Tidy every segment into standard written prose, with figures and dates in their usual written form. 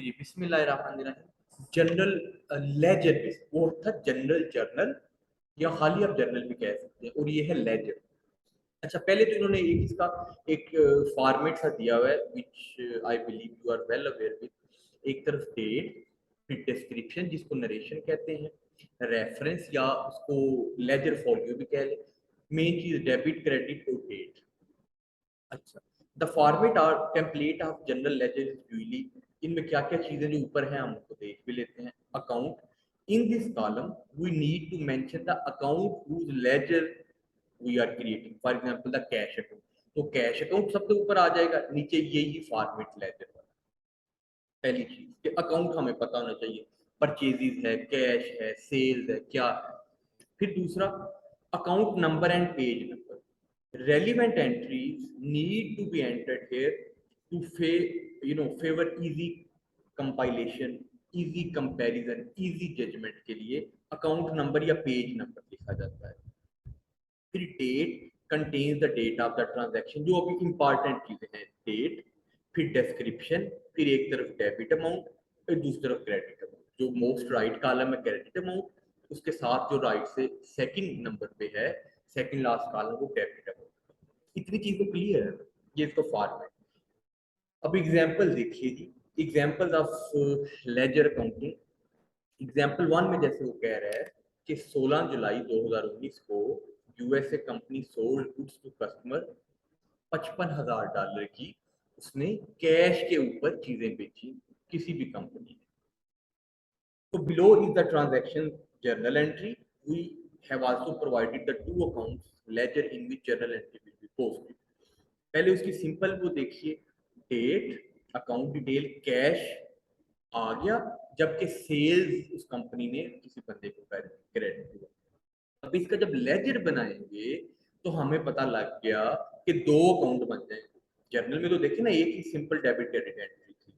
जी बिस्मिल्लाहिर्रहमानिर्रहीम। General ledger वो था जनरल जर्नल या खाली आप जर्नल भी कह सकते हैं, और ये है लेजर। अच्छा, पहले तो इन्होंने एक इसका एक फॉर्मेट सा दिया हुआ है which I believe you are well aware with. एक तरफ डेट, फिर डिस्क्रिप्शन जिसको नरेशन कहते हैं, रेफरेंस या उसको लेजर फॉलियो भी कह ले। मेन चीज डेबिट क्रेडिट और डेट। अच्छा, द फॉर्मेट और template of general ledger is usually, इनमें क्या क्या चीजें जो ऊपर हैं हम उनको देख भी लेते हैं। Account, in this column we need to mention the account whose ledger we are creating, for example the cash account. तो कैश अकाउंट सबसे ऊपर आ जाएगा, नीचे यही फॉर्मेट लेजर वाला। पहली चीज कि अकाउंट हमें पता होना चाहिए, परचेजेस है, कैश है, सेल्स है, क्या है। फिर दूसरा, account number and page number. Relevant entries need to be entered here to favour easy compilation, easy comparison, easy judgement के लिए अकाउंट नंबर या पेज नंबर लिखा जाता है। फिर date contains the date of the transaction, जो अभी important चीजें हैं, डेट। फिर डिस्क्रिप्शन, फिर एक तरफ डेबिट अमाउंट, फिर दूसरी तरफ क्रेडिट अमाउंट। जो मोस्ट राइट कॉलम है क्रेडिट अमाउंट, उसके साथ जो राइट से सेकंड नंबर पे है, सेकंड लास्ट कॉलम, वो डेबिट अमाउंट। इतनी चीज तो क्लियर है, ये इसका फॉर्मेट। अब एग्जांपल देखिए जी, examples of ledger accounting. Example one में जैसे वो कह रहा है कि 16 जुलाई 2019 को USA company sold goods to customer, $55,000 की उसने कैश के ऊपर चीजें बेची किसी भी कंपनी ने। तो below is the transaction journal entry. We have also provided the two accounts ledger in which journal entry will be posted. पहले उसकी सिंपल वो देखिए, डेट, अकाउंट डिटेल, कैश आ गया, जबकि सेल्स उस कंपनी ने किसी बंदे को क्रेडिट दिया। अब इसका जब लेजर बनाएंगे तो हमें पता लग गया कि दो अकाउंट बन जाएंगे। जर्नल में तो देखिए ना, एक ही सिंपल डेबिट क्रेडिट एंट्री थी।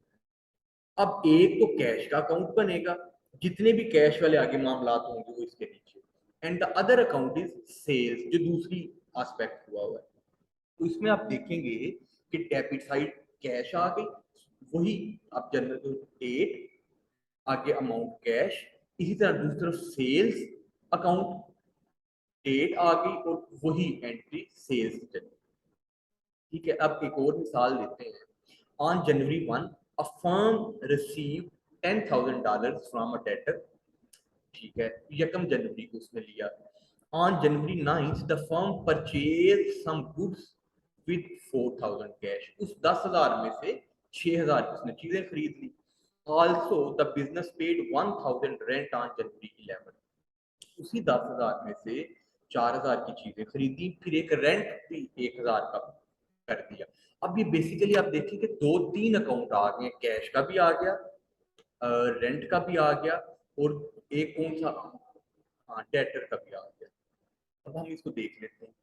अब एक तो कैश का अकाउंट बनेगा, जितने भी कैश वाले आगे मामलात होंगे वो इसके नीचे, and the other account is sales, जो दूसरी एस्पेक्ट हुआ है। तो इसमें आप देखेंगे कि डेबिट साइड कैश आ गई, वही आप जनरल डेट, आगे अमाउंट कैश, इसी तरह दूसरी तरफ सेल्स अकाउंट, डेट आ गई और वही एंट्री सेल्स चली। ठीक है, अब एक और मिसाल देते हैं। On January 1 a firm receive $10,000 from a debtor. ठीक है, यकम जनवरी को उसने लिया। On January 9 the firm purchase some goods with 4,000 cash. उस 10,000 में से 6,000 की उसने चीजें खरीद ली। Also the business paid 1,000 rent on January 11। उसी 10,000 में से 4,000 की चीजें खरीदी, फिर एक रेंट भी 1,000 का कर दिया। अब ये बेसिकली आप देखिए कि दो तीन अकाउंट आ गए, कैश का भी आ गया, रेंट का भी आ गया, और एक कौन सा, हाँ, डेटर का भी आ गया। अब हम इसको देख लेते हैं।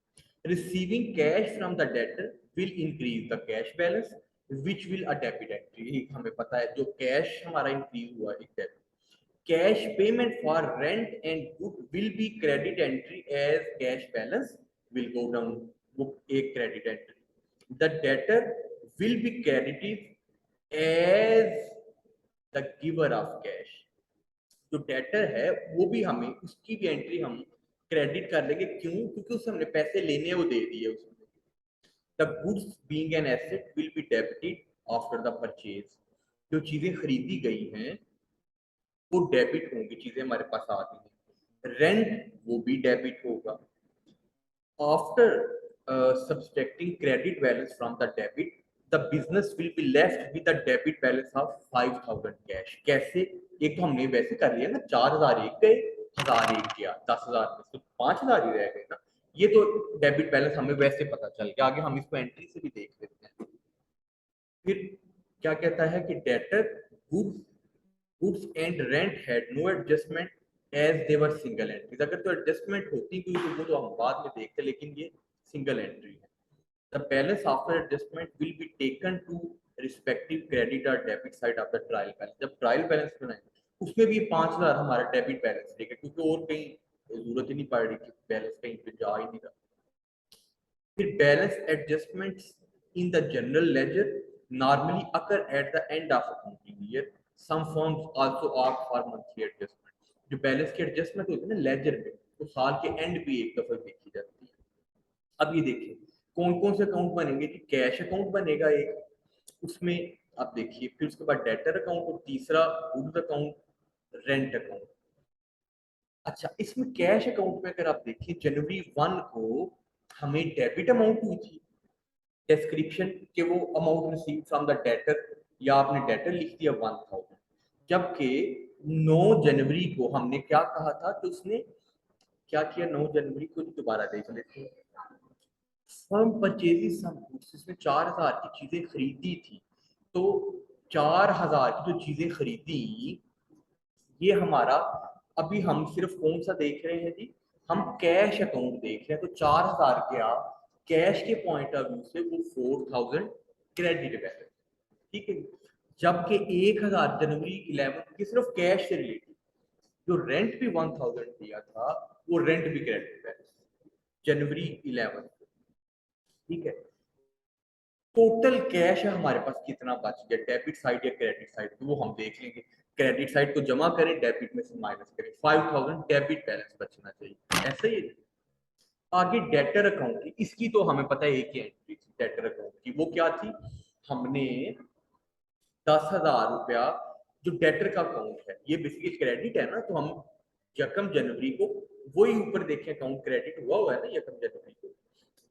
Receiving cash from the debtor will increase the cash balance which will a debit entry. हमें पता है जो कैश हमारा इंक्रीज हुआ एक debit. Cash payment for rent and good will be credit entry as cash balance will go down, वो एक credit entry. The debtor will be credited as the giver of cash. जो debtor है वो भी हमें उसकी भी एंट्री हम क्रेडिट कर लेंगे। क्यों? क्योंकि उससे हमने पैसे लेने वो दे दिए उसने। The goods being an asset will be debited after the purchase. जो चीजें खरीदी गई हैं वो डेबिट होंगी, चीजें हमारे पास आ गई हैं। रेंट वो भी डेबिट होगा। After subtracting credit balance from the debit, the business will be left with a debit balance of 5,000 cash। कैसे? एक तो हमने वैसे कर लिया ना, 4,000 एक गए, 1,000 एक गया, 10,000 में से 5,000 ही रह गए ना। ये तो डेबिट बैलेंस हमें वैसे पता चल गया, आगे हम इसको एंट्री से भी देख लेते हैं। फिर क्या कहता है कि debtor goods goods and rent had no adjustment as they were single entries. अगर तो एडजस्टमेंट होती कोई तो वो तो हम बाद में देखते, लेकिन ये सिंगल एंट्री है। The balance after adjustment will be taken to respective credit और debit side of the trial balance. जब ट्रायल बैलेंस बनाएंगे उसमें भी 5,000 हमारा डेबिट बैलेंस रहेगा, क्योंकि और कहीं जरूरत ही नहीं पड़ रही कि बैलेंस कहीं पे जा ही नहीं रहा। फिर balance adjustments in the general ledger normally occur at the end of accounting year. Some firms also ask for monthly adjustment. जो बैलेंस की एडजस्टमेंट होती है ना लेजर में, वो साल के एंड पे एक दफा देखी जाती है। अब ये देखिए कौन कौन से अकाउंट बनेंगे कि कैश अकाउंट बनेगा एक, उसमें आप देखिए, फिर उसके बाद डेटर अकाउंट, और तीसरा गुड्स अकाउंट, रेंट अकाउंट। अच्छा, इसमें कैश अकाउंट में अगर आप देखिए जनवरी 1 को हमें डेबिट अमाउंट हुई थी, डिस्क्रिप्शन के वो amount receive from the debtor, या आपने डेटर लिख दिया 1000, जबकि 9 जनवरी को हमने क्या कहा था, तो उसने क्या किया 9 जनवरी को, दोबारा देख लेते हैं। फर्म परचेजेस सम गुड्स, इसमें 4000 की चीजें खरीदी थी, तो 4000 की जो चीजें खरीदी, ये हमारा, अभी हम सिर्फ कौन सा देख रहे हैं जी, हम कैश अकाउंट देख रहे हैं, तो 4000 क्या कैश के पॉइंट ऑफ व्यू से वो 4000 क्रेडिट बैलेंस, ठीक है। जबकि 1000 जनवरी 11 की सिर्फ कैश से रिलेटेड, जो रेंट भी 1000 दिया था, वो रेंट भी क्रेडिट बैलेंस जनवरी 11, ठीक है। टोटल कैश है हमारे पास कितना बच गया, डेबिट साइड या क्रेडिट साइड, तो वो हम देख लेंगे। क्रेडिट साइड को जमा करें, डेबिट में से माइनस करें, 5000 डेबिट बैलेंस बचना चाहिए, ऐसे ही। आगे डेटर अकाउंट की, इसकी तो हमें पता है एक ही एंट्री थी डेटर अकाउंट की, वो क्या थी, हमने 10,000 रुपया, जो डेटर का अकाउंट है, ये बेसिकली क्रेडिट है ना, तो हम 1 जनवरी को वही ऊपर देखें, अकाउंट क्रेडिट हुआ है ना 1 जनवरी को,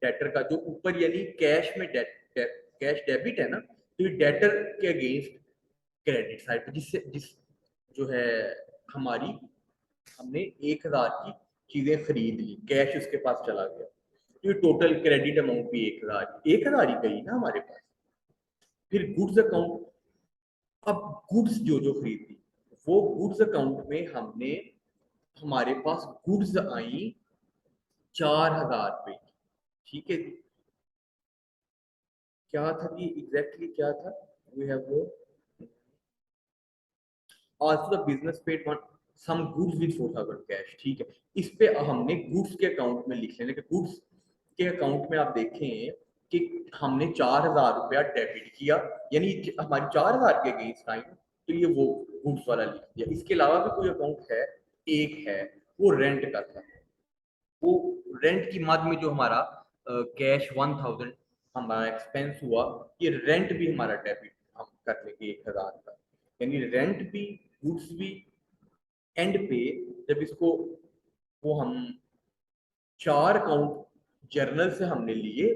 डेटर का जो ऊपर, यानी कैश में कैश डेबिट है ना, तो ये डेटर के अगेंस्ट क्रेडिट साइड, जिससे जिस जो है हमारी, हमने 1000 की चीजें खरीद ली, कैश उसके पास चला गया, तो ये टोटल क्रेडिट अमाउंट भी 1000 ही गई ना हमारे पास। फिर गुड्स अकाउंट, अब गुड्स जो जो खरीदी, वो गुड्स अकाउंट में हमने, हमारे पास गुड्स आई 4000 रुपए की, ठीक है। क्या था कि एग्जैक्टली क्या था, we have also the business paid one some goods with 4000 cash, ठीक है। इस पे हमने गुड्स के अकाउंट में लिख लेना कि गुड्स के अकाउंट में आप देखें कि हमने 4000 रुपया डेबिट किया, यानी हमारी 4000 के अगेंस्ट आई, तो ये वो गुड्स वाला लिख दिया। इसके अलावा भी कोई अकाउंट है, एक है, वो रेंट का था, वो रेंट की मद में जो हमारा कैश 1000 हमारा एक्सपेंस हुआ, ये रेंट भी हमारा डेबिट हम कर लेंगे 1000 का, यानी रेंट भी गुड्स भी एंड पे, जब इसको वो हम 4 अकाउंट जर्नल से हमने लिए,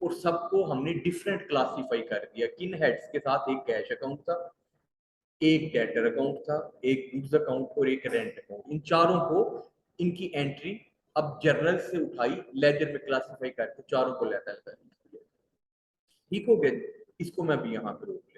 और सबको हमने डिफरेंट क्लासिफाई कर दिया, किन हेड्स के साथ, एक कैश अकाउंट था, एक डेटर अकाउंट था, एक गुड्स अकाउंट और एक रेंट अकाउंट, इन चारों को, इनकी एंट्री अब जर्नल से उठाई, लेजर में क्लासिफाई करके चारों को लेता है, ठीक हो गया। इसको मैं भी यहाँ पे रोक